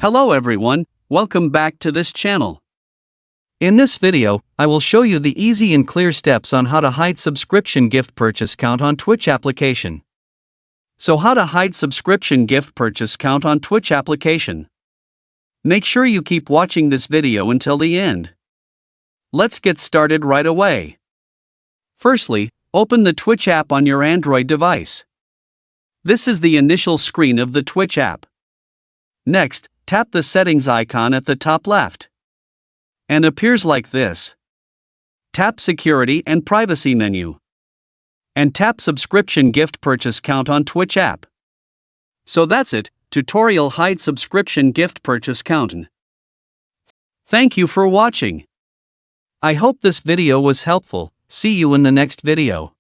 Hello everyone, welcome back to this channel. In this video, I will show you the easy and clear steps on how to hide subscription gift purchase count on Twitch application. So how to hide subscription gift purchase count on Twitch application. Make sure you keep watching this video until the end. Let's get started right away. Firstly, open the Twitch app on your Android device. This is the initial screen of the Twitch app. Next, tap the settings icon at the top left. And appears like this. Tap Security and Privacy menu. And tap Subscription Gift Purchase Count on Twitch app. So that's it, tutorial hide subscription gift purchase count. Thank you for watching. I hope this video was helpful. See you in the next video.